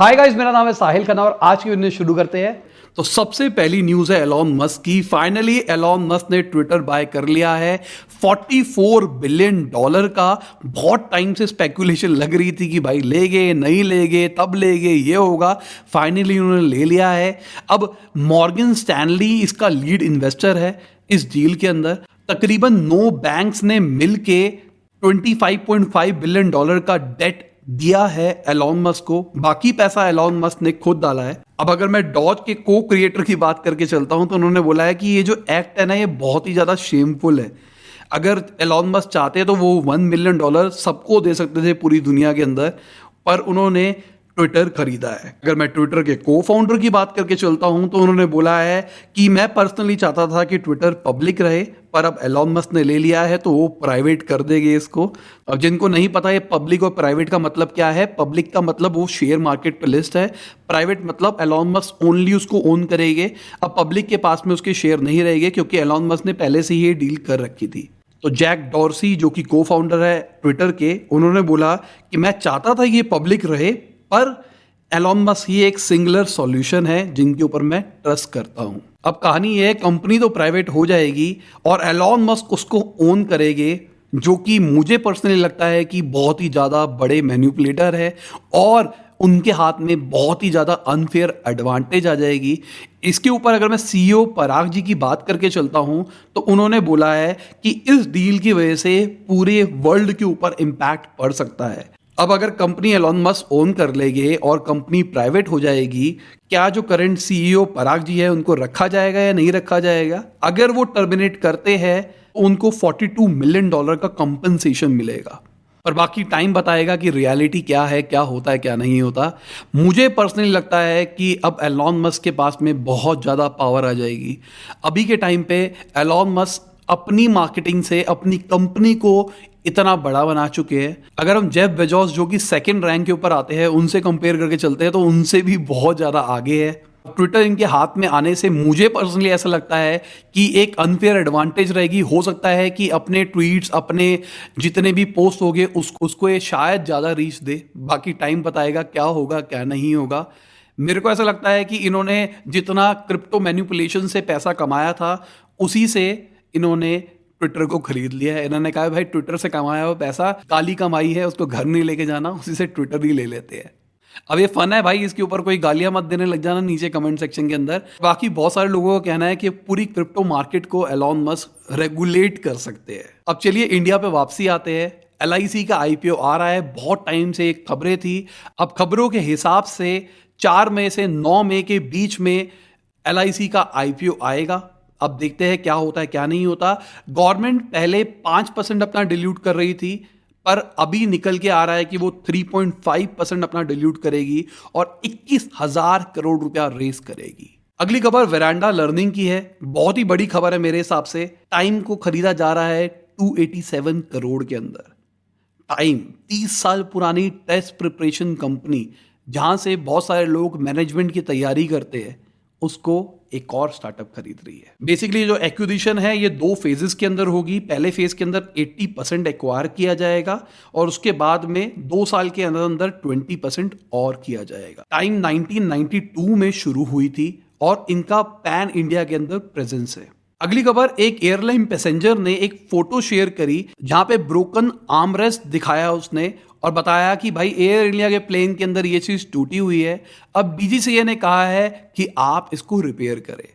Hi guys, मेरा नाम है साहिल खन्ना और आज की वीडियो शुरू करते हैं। तो सबसे पहली न्यूज है एलॉन मस्क की। फाइनली एलॉन मस्क ने ट्विटर बाय कर लिया है $44 बिलियन का। बहुत टाइम से स्पेकुलेशन लग रही थी कि भाई लेंगे नहीं लेंगे, तब लेंगे, ये होगा। फाइनली उन्होंने ले लिया है। अब मॉर्गन स्टैनली इसका लीड इन्वेस्टर है इस डील के अंदर। तकरीबन 9 बैंक्स ने मिलके $25.5 बिलियन का डेट दिया है एलॉन मस्क को। बाकी पैसा एलॉन मस्क ने खुद डाला है। अब अगर मैं डॉज के को क्रिएटर की बात करके चलता हूं तो उन्होंने बोला है कि ये जो एक्ट है ना, ये बहुत ही ज्यादा शेमफुल है। अगर एलॉन मस्क चाहते तो वो $1 मिलियन सबको दे सकते थे पूरी दुनिया के अंदर, पर उन्होंने ट्विटर खरीदा है। अगर मैं ट्विटर के को फाउंडर की बात करके चलता हूं तो उन्होंने बोला है कि मैं पर्सनली चाहता था कि ट्विटर पब्लिक रहे, पर अब एलॉन मस्क ने ले लिया है तो वो प्राइवेट कर देंगे इसको। अब जिनको नहीं पता ये पब्लिक और प्राइवेट का मतलब क्या है, पब्लिक का मतलब वो शेयर मार्केट पे लिस्ट है, प्राइवेट मतलब एलॉन मस्क ओनली उसको ओन करेंगे। अब पब्लिक के पास में उसके शेयर नहीं रहेंगे क्योंकि एलॉन मस्क ने पहले से ही ये डील कर रखी थी। तो जैक डॉर्सी जो कि को फाउंडर है ट्विटर के, उन्होंने बोला कि मैं चाहता था ये पब्लिक रहे, पर एलॉन मस्क ही एक सिंगुलर सॉल्यूशन है जिनके ऊपर मैं ट्रस्ट करता हूं। अब कहानी ये है, कंपनी तो प्राइवेट हो जाएगी और एलॉन मस्क उसको ओन करेंगे, जो कि मुझे पर्सनली लगता है कि बहुत ही ज़्यादा बड़े मैनिपुलेटर है और उनके हाथ में बहुत ही ज़्यादा अनफेयर एडवांटेज आ जाएगी। इसके ऊपर अगर मैं सीईओ पराग जी की बात करके चलता हूं तो उन्होंने बोला है कि इस डील की वजह से पूरे वर्ल्ड के ऊपर इम्पैक्ट पड़ सकता है। अब अगर कंपनी एलॉन मस्क ओन कर लेंगे और कंपनी प्राइवेट हो जाएगी, क्या जो करंट सीईओ पराग जी है उनको रखा जाएगा या नहीं रखा जाएगा? अगर वो टर्मिनेट करते हैं तो उनको $42 मिलियन का कंपनसेशन मिलेगा। पर बाकी टाइम बताएगा कि रियलिटी क्या है, क्या होता है, क्या नहीं होता। मुझे पर्सनली लगता है कि अब एलॉन मस्क के पास में बहुत ज़्यादा पावर आ जाएगी। अभी के टाइम पे एलॉन मस्क अपनी मार्केटिंग से अपनी कंपनी को इतना बड़ा बना चुके हैं। अगर हम जेफ बेजोस जो कि सेकंड रैंक के ऊपर आते हैं उनसे कंपेयर करके चलते हैं तो उनसे भी बहुत ज़्यादा आगे है। ट्विटर इनके हाथ में आने से मुझे पर्सनली ऐसा लगता है कि एक अनफेयर एडवांटेज रहेगी। हो सकता है कि अपने ट्वीट्स, अपने जितने भी पोस्ट होंगे उसको ये शायद ज़्यादा रीच दे। बाकी टाइम बताएगा क्या होगा क्या नहीं होगा। मेरे को ऐसा लगता है कि इन्होंने जितना क्रिप्टो मैनिपुलेशन से पैसा कमाया था उसी से इन्होंने ट्विटर को खरीद लिया है। इन्होंने कहा भाई ट्विटर से कमाया हुआ पैसा काली कमाई है, उसको घर नहीं लेके जाना, उसी से ट्विटर ही ले लेते हैं। अब ये फन है भाई, इसके ऊपर कोई गालियां मत देने लग जाना नीचे कमेंट सेक्शन के अंदर। बाकी बहुत सारे लोगों का कहना है कि पूरी क्रिप्टो मार्केट को एलॉन मस्क रेगुलेट कर सकते हैं। अब चलिए इंडिया पे वापसी आते हैं। LIC का IPO आ रहा है। बहुत टाइम से एक खबरें थी। अब खबरों के हिसाब से 4 मई से 9 मई के बीच में LIC का IPO आएगा। अब देखते हैं क्या होता है क्या नहीं होता। गवर्नमेंट पहले 5% अपना डिल्यूट कर रही थी, पर अभी निकल के आ रहा है कि वो 3.5% अपना डिल्यूट करेगी और 21,000 करोड़ रुपया रेस करेगी। अगली खबर वेरांडा लर्निंग की है। बहुत ही बड़ी खबर है मेरे हिसाब से। टाइम को खरीदा जा रहा है 287 करोड़ के अंदर। टाइम 30 साल पुरानी टेस्ट प्रिपरेशन कंपनी, जहां से बहुत सारे लोग मैनेजमेंट की तैयारी करते हैं, उसको एक और स्टार्टअप खरीद रही है। बेसिकली जो एक्विजिशन है ये 2 फेजेस के अंदर होगी। पहले फेज के अंदर 80% एक्वायर किया जाएगा और उसके बाद में 2 साल के अंदर अंदर 20% और किया जाएगा। टाइम 1992 में शुरू हुई थी और इनका पैन इंडिया के अंदर प्रेजेंस है। अगली खबर, एक एयरलाइन पैसेंजर ने एक फोटो शेयर करी जहां पे ब्रोकन आर्मरेस्ट दिखाया उसने और बताया कि भाई एयर इंडिया के प्लेन के अंदर ये चीज़ टूटी हुई है। अब DGCA ने कहा है कि आप इसको रिपेयर करें।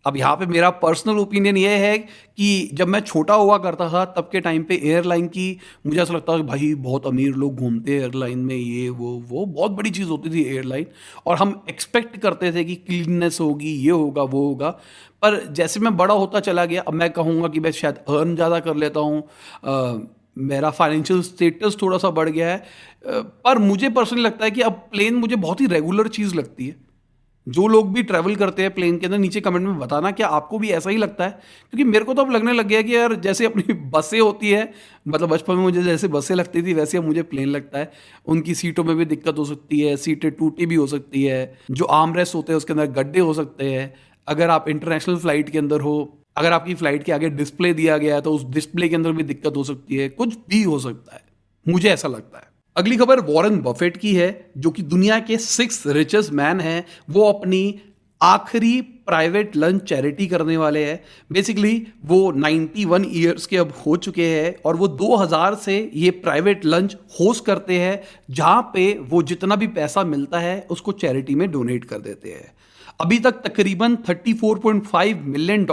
अब यहाँ पे मेरा पर्सनल ओपिनियन ये है कि जब मैं छोटा हुआ करता था तब के टाइम पे एयरलाइन की मुझे ऐसा लगता था कि भाई बहुत अमीर लोग घूमते हैं एयरलाइन में, ये वो बहुत बड़ी चीज़ होती थी एयरलाइन, और हम एक्सपेक्ट करते थे कि क्लीननेस होगी, ये होगा वो होगा। पर जैसे मैं बड़ा होता चला गया, अब मैं कहूँगा कि मैं शायद अर्न ज़्यादा कर लेता हूँ, मेरा फाइनेंशियल स्टेटस थोड़ा सा बढ़ गया है, पर मुझे पर्सनली लगता है कि अब प्लेन मुझे बहुत ही रेगुलर चीज़ लगती है। जो लोग भी ट्रैवल करते हैं प्लेन के अंदर, नीचे कमेंट में बताना क्या आपको भी ऐसा ही लगता है, क्योंकि मेरे को तो अब लगने लग गया कि यार जैसे अपनी बसें होती है, मतलब बचपन में मुझे जैसे बसें लगती थी वैसे अब मुझे प्लेन लगता है। उनकी सीटों में भी दिक्कत हो सकती है, सीटें टूटी भी हो सकती है, जो आर्म रेस्ट होते हैं उसके अंदर गड्ढे हो सकते हैं। अगर आप इंटरनेशनल फ्लाइट के अंदर हो, अगर आपकी फ्लाइट के आगे डिस्प्ले दिया गया है तो उस डिस्प्ले के अंदर भी दिक्कत हो सकती है, कुछ भी हो सकता है, मुझे ऐसा लगता है। अगली खबर वॉरेन बफेट की है, जो कि दुनिया के 6th रिचेस्ट मैन हैं। वो अपनी आखिरी प्राइवेट लंच चैरिटी करने वाले हैं। बेसिकली वो 91 ईयर्स के अब हो चुके हैं और वो 2000 से ये प्राइवेट लंच होस्ट करते हैं, जहां पे वो जितना भी पैसा मिलता है उसको चैरिटी में डोनेट कर देते हैं। अभी तक तकरीबन $34.5 मिलियन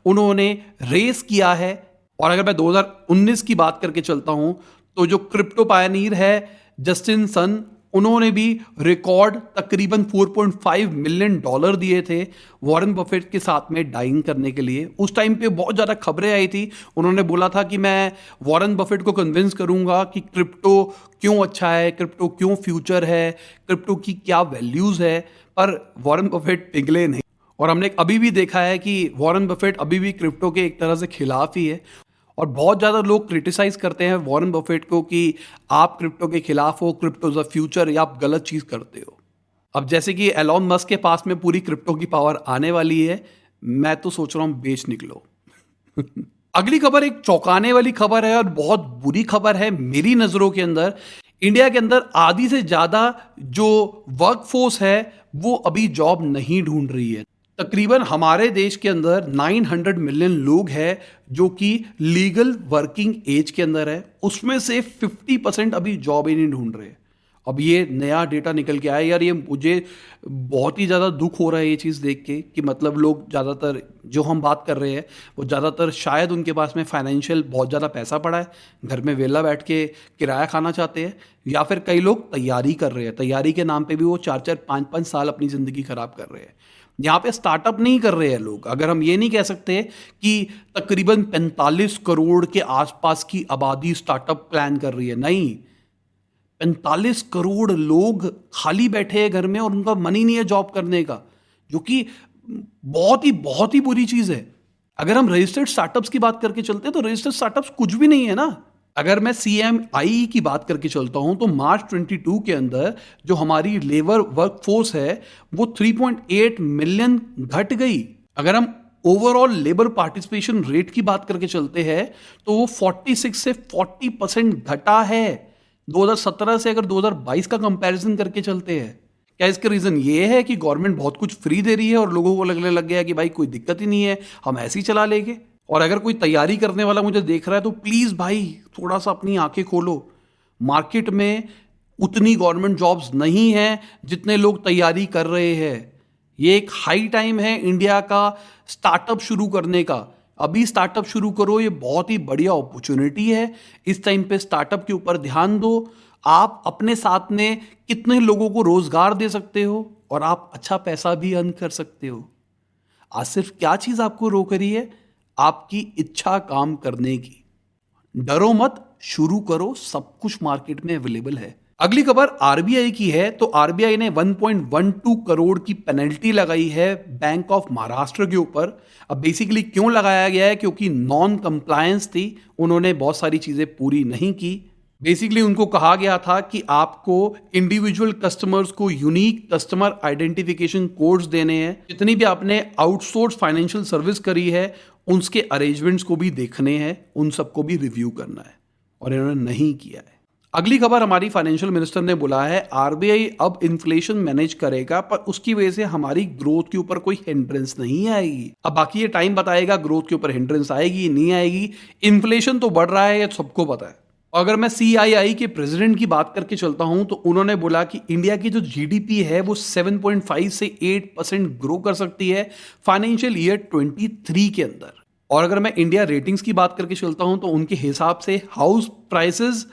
उन्होंने रेस किया है। और अगर मैं 2019 की बात करके चलता हूं, तो जो क्रिप्टो पायनीर है जस्टिन सन, उन्होंने भी रिकॉर्ड तकरीबन $4.5 मिलियन दिए थे वॉरेन बफेट के साथ में डाइंग करने के लिए। उस टाइम पे बहुत ज़्यादा खबरें आई थी। उन्होंने बोला था कि मैं वॉरेन बफेट को कन्विंस करूंगा कि क्रिप्टो क्यों अच्छा है, क्रिप्टो क्यों फ्यूचर है, क्रिप्टो की क्या वैल्यूज़ है। पर वॉरेन बफेट पिघले नहीं और हमने अभी भी देखा है कि वॉरेन बफेट अभी भी क्रिप्टो के एक तरह से खिलाफ ही है। और बहुत ज़्यादा लोग क्रिटिसाइज करते हैं वॉरेन बफेट को कि आप क्रिप्टो के खिलाफ हो, क्रिप्टो इज अ फ्यूचर, या आप गलत चीज़ करते हो। अब जैसे कि एलॉन मस्क के पास में पूरी क्रिप्टो की पावर आने वाली है, मैं तो सोच रहा हूँ बेच निकलो। अगली खबर एक चौंकाने वाली खबर है और बहुत बुरी खबर है मेरी नज़रों के अंदर। इंडिया के अंदर आधी से ज़्यादा जो वर्कफोर्स है वो अभी जॉब नहीं ढूंढ रही है। तकरीबन हमारे देश के अंदर 900 मिलियन लोग हैं जो कि लीगल वर्किंग एज के अंदर है, उसमें से 50% अभी जॉब ही नहीं ढूंढ रहे। अब ये नया डेटा निकल के आया यार, ये मुझे बहुत ही ज़्यादा दुख हो रहा है ये चीज़ देख के कि मतलब लोग ज़्यादातर जो हम बात कर रहे हैं वो ज़्यादातर शायद उनके पास में फाइनेंशियल बहुत ज़्यादा पैसा पड़ा है, घर में वेला बैठ के किराया खाना चाहते हैं, या फिर कई लोग तैयारी कर रहे हैं। तैयारी के नाम पे भी वो 4-4, 5-5 साल अपनी ज़िंदगी ख़राब कर रहे हैं। यहाँ पे स्टार्टअप नहीं कर रहे हैं लोग। अगर हम ये नहीं कह सकते कि तकरीबन 45 करोड़ के आसपास की आबादी स्टार्टअप प्लान कर रही है, नहीं, 45 करोड़ लोग खाली बैठे हैं घर में और उनका मन ही नहीं है जॉब करने का, जो कि बहुत ही बुरी चीज़ है। अगर हम रजिस्टर्ड स्टार्टअप्स की बात करके चलते हैं तो रजिस्टर्ड स्टार्टअप्स कुछ भी नहीं है ना। अगर मैं CMI की बात करके चलता हूं तो मार्च 22 के अंदर जो हमारी लेबर वर्कफोर्स है वो 3.8 मिलियन घट गई। अगर हम ओवरऑल लेबर पार्टिसिपेशन रेट की बात करके चलते हैं तो वो 46 से 40% घटा है 2017 से। अगर 2022 का कंपैरिजन करके चलते हैं, क्या इसका रीज़न ये है कि गवर्नमेंट बहुत कुछ फ्री दे रही है और लोगों को लगने लग गया कि भाई कोई दिक्कत ही नहीं है, हम ऐसे ही चला लेंगे? और अगर कोई तैयारी करने वाला मुझे देख रहा है तो प्लीज़ भाई थोड़ा सा अपनी आंखें खोलो। मार्केट में उतनी गवर्नमेंट जॉब्स नहीं हैं जितने लोग तैयारी कर रहे हैं। ये एक हाई टाइम है इंडिया का स्टार्टअप शुरू करने का। अभी स्टार्टअप शुरू करो, ये बहुत ही बढ़िया अपॉर्चुनिटी है। इस टाइम पे स्टार्टअप के ऊपर ध्यान दो। आप अपने साथ में कितने लोगों को रोजगार दे सकते हो और आप अच्छा पैसा भी अर्न कर सकते हो। आज सिर्फ क्या चीज़ आपको रोक रही है? आपकी इच्छा काम करने की। डरो मत, शुरू करो, सब कुछ मार्केट में अवेलेबल है। अगली खबर आरबीआई की है। तो आरबीआई ने 1.12 करोड़ की पेनल्टी लगाई है बैंक ऑफ महाराष्ट्र के ऊपर। अब बेसिकली क्यों लगाया गया है? क्योंकि नॉन कंप्लायंस थी, उन्होंने बहुत सारी चीजें पूरी नहीं की। बेसिकली उनको कहा गया था कि आपको इंडिविजुअल कस्टमर्स को यूनिक कस्टमर आइडेंटिफिकेशन कोड्स देने हैं। जितनी भी आपने आउटसोर्स फाइनेंशियल सर्विस करी है उसके अरेंजमेंट्स को भी देखने हैं, उन सबको भी रिव्यू करना है, और इन्होंने नहीं किया है। अगली खबर हमारी फाइनेंशियल मिनिस्टर ने बोला है आरबीआई अब इन्फ्लेशन मैनेज करेगा, पर उसकी वजह से हमारी ग्रोथ के ऊपर कोई हिंड्रेंस नहीं आएगी। अब बाकी ये टाइम बताएगा ग्रोथ के ऊपर हिंड्रेंस आएगी नहीं आएगी। इन्फ्लेशन तो बढ़ रहा है, ये सबको पता है। अगर मैं CII के प्रेसिडेंट की बात करके चलता हूं तो उन्होंने बोला कि इंडिया की जो GDP है वो 7.5 से 8% ग्रो कर सकती है फाइनेंशियल ईयर 23 के अंदर। और अगर मैं इंडिया रेटिंग्स की बात करके चलता हूं तो उनके हिसाब से हाउस प्राइसेस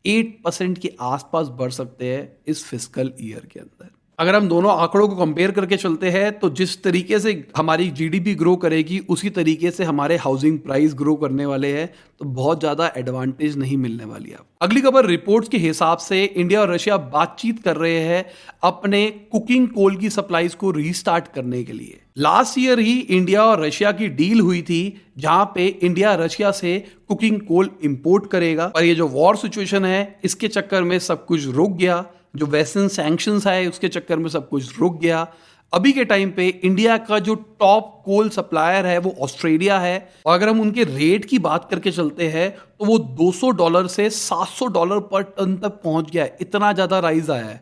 8% के आसपास बढ़ सकते हैं इस फिस्कल ईयर के अंदर। अगर हम दोनों आंकड़ों को कंपेयर करके चलते हैं तो जिस तरीके से हमारी GDP ग्रो करेगी उसी तरीके से हमारे हाउसिंग प्राइस ग्रो करने वाले हैं, तो बहुत ज़्यादा एडवांटेज नहीं मिलने वाली। अब अगली खबर रिपोर्ट्स के हिसाब से इंडिया और रशिया बातचीत कर रहे हैं अपने कुकिंग कोल की सप्लाईज को रीस्टार्ट करने के लिए। लास्ट ईयर ही इंडिया और रशिया की डील हुई थी जहां पे इंडिया रशिया से कुकिंग कोल इंपोर्ट करेगा, पर ये जो वॉर सिचुएशन है इसके चक्कर में सब कुछ रुक गया। जो वेस्टर्न सैंक्शंस है उसके चक्कर में सब कुछ रुक गया। अभी के टाइम पे इंडिया का जो टॉप कोल सप्लायर है वो ऑस्ट्रेलिया है, और अगर हम उनके रेट की बात करके चलते हैं तो वो $200 से $700 पर टन तक पहुंच गया है। इतना ज्यादा राइज आया है।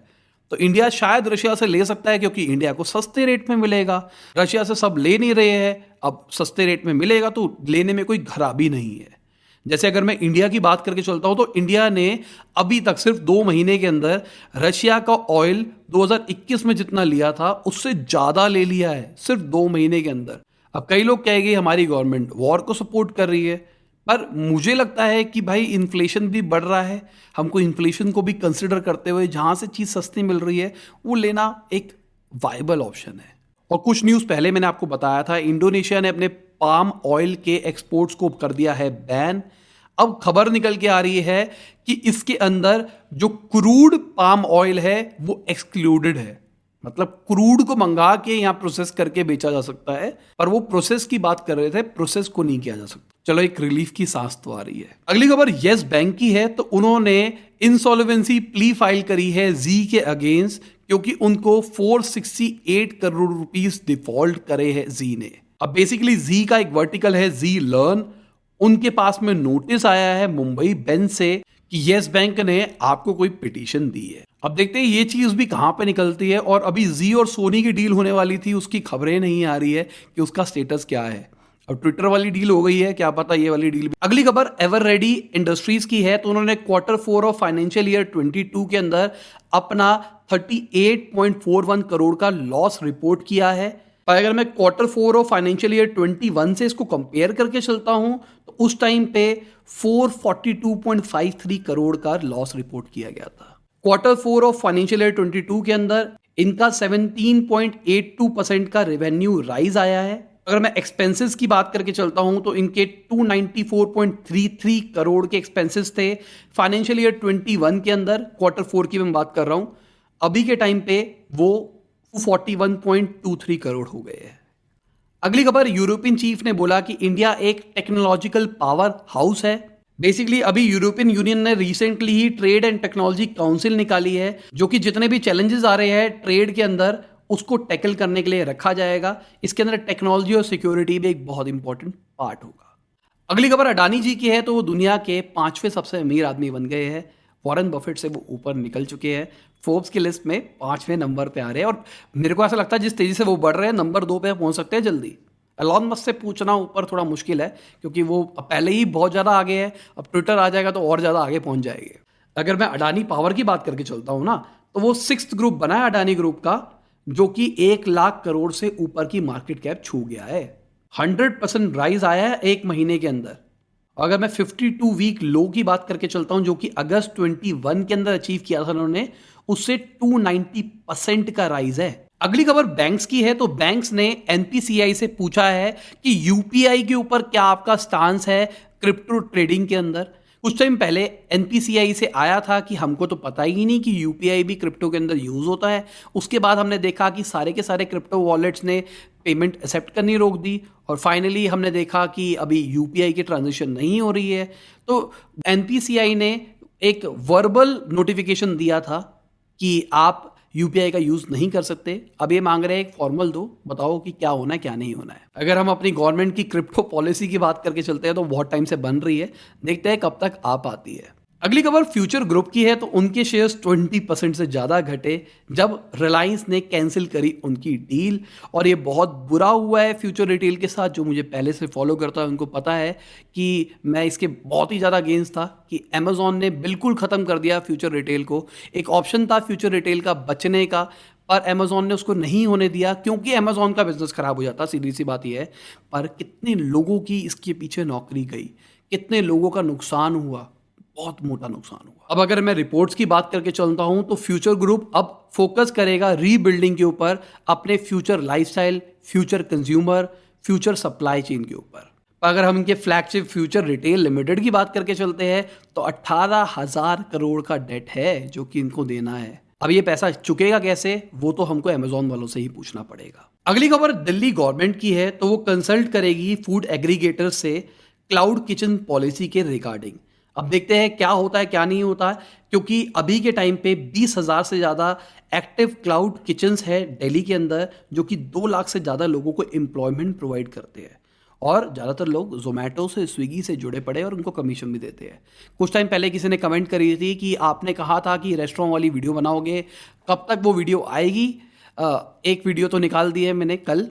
तो इंडिया शायद रशिया से ले सकता है क्योंकि इंडिया को सस्ते रेट में मिलेगा। रशिया से सब ले नहीं रहे हैं, अब सस्ते रेट में मिलेगा तो लेने में कोई खराबी नहीं है। जैसे अगर मैं इंडिया की बात करके चलता हूं तो इंडिया ने अभी तक सिर्फ 2 महीने के अंदर रशिया का ऑयल 2021 में जितना लिया था उससे ज्यादा ले लिया है, सिर्फ 2 महीने के अंदर। अब कई लोग कहेंगे हमारी गवर्नमेंट वॉर को सपोर्ट कर रही है, पर मुझे लगता है कि भाई इन्फ्लेशन भी बढ़ रहा है, हमको इन्फ्लेशन को भी कंसिडर करते हुए जहां से चीज सस्ती मिल रही है वो लेना एक वाइबल ऑप्शन है। और कुछ न्यूज पहले मैंने आपको बताया था, इंडोनेशिया ने अपने पाम ऑयल के एक्सपोर्ट्स को कर दिया है बैन। अब खबर निकल के आ रही है कि इसके अंदर जो क्रूड पाम ऑयल है वो एक्सक्लूडेड है, मतलब क्रूड को मंगा के यहां प्रोसेस करके बेचा जा सकता है, पर वो प्रोसेस की बात कर रहे थे, प्रोसेस को नहीं किया जा सकता। चलो एक रिलीफ की सांस तो आ रही है। अगली खबर येस बैंक की है, तो उन्होंने इंसॉल्वेंसी प्ली फाइल करी है जी के अगेंस्ट, क्योंकि उनको 468 करोड़ रुपीस डिफॉल्ट करे है जी ने। अब बेसिकली जी का एक वर्टिकल है जी लर्न, उनके पास में नोटिस आया है मुंबई बेंच से कि येस बैंक ने आपको कोई पिटीशन दी है। अब देखते हैं ये चीज भी कहां पे निकलती है। और अभी जी और सोनी की डील होने वाली थी, उसकी खबरें नहीं आ रही है कि उसका स्टेटस क्या है। अब ट्विटर वाली डील हो गई है, क्या पता ये वाली डील भी। अगली खबर एवर रेडी इंडस्ट्रीज की है, तो उन्होंने Q4 ऑफ फाइनेंशियल ईयर 22 के अंदर अपना 38.41 करोड़ का लॉस रिपोर्ट किया है। पर अगर मैं Q4 ऑफ फाइनेंशियल ईयर 21 से इसको कंपेयर करके चलता हूं तो उस टाइम पे 442.53 करोड़ का लॉस रिपोर्ट किया गया था। Q4 ऑफ फाइनेंशियल ईयर 22 के अंदर इनका 17.82% का रेवेन्यू राइज आया है। अगर मैं एक्सपेंसेस की बात करके चलता हूं तो इनके 294.33 करोड़ के एक्सपेंसेस थे फाइनेंशियल ईयर 21 के अंदर। Q4 की मैं बात कर रहा हूं, अभी के टाइम पे वो 41.23 करोड़ हो गए हैं। अगली खबर, यूरोपियन चीफ ने बोला कि इंडिया एक टेक्नोलॉजिकल पावर हाउस है। बेसिकली अभी यूरोपियन यूनियन ने recently he trade and technology council निकाली है, जो कि जितने भी चैलेंजेस आ रहे हैं ट्रेड के अंदर उसको टैकल करने के लिए रखा जाएगा। इसके अंदर टेक्नोलॉजी और सिक्योरिटी भी एक बहुत इंपॉर्टेंट पार्ट होगा। अगली खबर अडानी जी की है, तो वो दुनिया के 5वें सबसे अमीर आदमी बन गए हैं। वॉरेन बफेट से वो ऊपर निकल चुके हैं, फोर्ब्स की लिस्ट में 5वें नंबर पे आ रहे हैं। और मेरे को ऐसा लगता है जिस तेजी से वो बढ़ रहे हैं नंबर 2 पे पहुंच सकते हैं जल्दी। एलॉन मस्क से पूछना ऊपर थोड़ा मुश्किल है क्योंकि वो पहले ही बहुत ज़्यादा आगे है, अब ट्विटर आ जाएगा तो और ज़्यादा आगे पहुंच जाएंगे। अगर मैं अडानी पावर की बात करके चलता हूं ना, तो वो 6th ग्रुप बना है अडानी ग्रुप का, जो कि 1 लाख करोड़ से ऊपर की मार्केट कैप छू गया है। 100% राइज आया है 1 महीने के अंदर। अगर मैं 52 वीक लो की बात करके चलता हूं, जो कि अगस्त 21 के अंदर अचीव किया था उन्होंने, उससे 290% का राइज है। अगली खबर बैंक्स की है, तो बैंक्स ने एनपीसीआई से पूछा है कि यूपीआई के ऊपर क्या आपका स्टांस है क्रिप्टो ट्रेडिंग के अंदर। कुछ टाइम पहले एनपीसीआई से आया था कि हमको तो पता ही नहीं कि यूपीआई भी क्रिप्टो के अंदर यूज होता है। उसके बाद हमने देखा कि सारे के सारे क्रिप्टो वॉलेट्स ने पेमेंट एक्सेप्ट करनी रोक दी, और फाइनली हमने देखा कि अभी यूपीआई की ट्रांजेक्शन नहीं हो रही है। तो एनपीसीआई ने एक वर्बल नोटिफिकेशन दिया था कि आप यूपीआई का यूज नहीं कर सकते। अब ये मांग रहे हैं एक फॉर्मल दो, बताओ कि क्या होना है क्या नहीं होना है। अगर हम अपनी गवर्नमेंट की क्रिप्टो पॉलिसी की बात करके चलते हैं तो बहुत टाइम से बन रही है, देखते हैं कब तक आ पाती है। अगली खबर फ्यूचर ग्रुप की है, तो उनके शेयर्स 20% से ज्यादा घटे जब रिलायंस ने कैंसिल करी उनकी डील, और ये बहुत बुरा हुआ है फ्यूचर रिटेल के साथ। जो मुझे पहले से फॉलो करता है उनको पता है कि मैं इसके बहुत ही ज़्यादा अगेंस्ट था कि अमेजॉन ने बिल्कुल ख़त्म कर दिया फ्यूचर रिटेल को। एक ऑप्शन था फ्यूचर रिटेल का बचने का, पर अमेजॉन ने उसको नहीं होने दिया क्योंकि अमेजॉन का बिजनेस खराब हो जाता, सीधी सी बात यह है। पर कितने लोगों की इसके पीछे नौकरी गई, कितने लोगों का नुकसान हुआ, बहुत मोटा नुकसान हुआ। अब अगर मैं रिपोर्ट्स की बात करके चलता हूं, तो फ्यूचर ग्रुप अब फोकस करेगा रीबिल्डिंग के ऊपर, अपने future lifestyle, future consumer, future supply chain के ऊपर। अगर हम इनके फ्लैगशिप फ्यूचर रिटेल लिमिटेड की बात करके चलते हैं, तो 18,000 करोड़ का डेट है जो कि इनको देना है। अब ये पैसा चुकेगा कैसे, वो तो हमको अमेजॉन वालों से ही पूछना पड़ेगा। अगली खबर दिल्ली गवर्नमेंट की है, तो वो कंसल्ट करेगी फूड एग्रीगेटर से क्लाउड किचन पॉलिसी के रिगार्डिंग। अब देखते हैं क्या होता है क्या नहीं होता है, क्योंकि अभी के टाइम पे 20,000 से ज़्यादा एक्टिव क्लाउड किचन्स है दिल्ली के अंदर, जो कि 2 लाख से ज़्यादा लोगों को एम्प्लॉयमेंट प्रोवाइड करते हैं। और ज़्यादातर लोग जोमेटो से, स्विगी से जुड़े पड़े और उनको कमीशन भी देते हैं। कुछ टाइम पहले किसी ने कमेंट करी थी कि आपने कहा था कि रेस्टोरेंट वाली वीडियो बनाओगे, कब तक वो वीडियो आएगी? एक वीडियो तो निकाल दी है मैंने कल,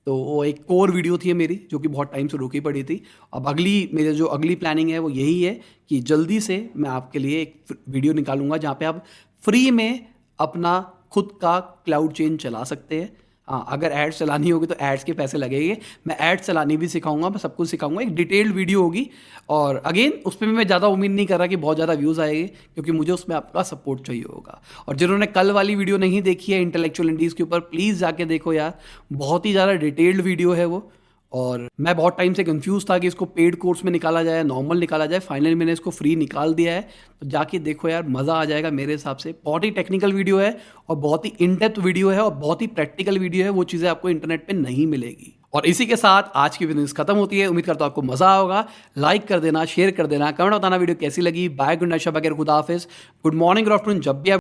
तो वो एक कोर वीडियो थी मेरी जो कि बहुत टाइम से रुकी पड़ी थी। अब मेरे जो अगली प्लानिंग है वो यही है कि जल्दी से मैं आपके लिए एक वीडियो निकालूंगा जहाँ पे आप फ्री में अपना खुद का क्लाउड चेन चला सकते हैं। हाँ, अगर एड्स चलानी होगी तो एड्स के पैसे लगेंगे। मैं एड्स चलानी भी सिखाऊंगा, मैं सब कुछ सिखाऊंगा। एक डिटेल्ड वीडियो होगी और अगेन उस पर भी मैं ज़्यादा उम्मीद नहीं कर रहा कि बहुत ज़्यादा व्यूज़ आएंगे, क्योंकि मुझे उसमें आपका सपोर्ट चाहिए होगा। और जिन्होंने कल वाली वीडियो नहीं देखी है इंटेलेक्चुअल इंडीज़ के ऊपर, प्लीज़ जाके देखो यार, बहुत ही ज़्यादा डिटेल्ड वीडियो है वो। और मैं बहुत टाइम से कंफ्यूज था कि इसको पेड कोर्स में निकाला जाए, नॉर्मल निकाला जाए। फाइनली मैंने इसको फ्री निकाल दिया है, तो जाके देखो यार, मज़ा आ जाएगा मेरे हिसाब से। बहुत ही टेक्निकल वीडियो है और बहुत ही इन डेप्थ वीडियो है और बहुत ही प्रैक्टिकल वीडियो है। वो चीज़ें आपको इंटरनेट पे नहीं मिलेगी। और इसी के साथ आज की वीडियो खत्म होती है। उम्मीद करता हूँ आपको मज़ा होगा। लाइक कर देना, शेयर कर देना, कमेंट बताना वीडियो कैसी लगी। बाय, गुड नाइट, शब बगैर, खुदा हाफिज़, गुड मॉर्निंग, गुड आफ्टरनून, जब भी आप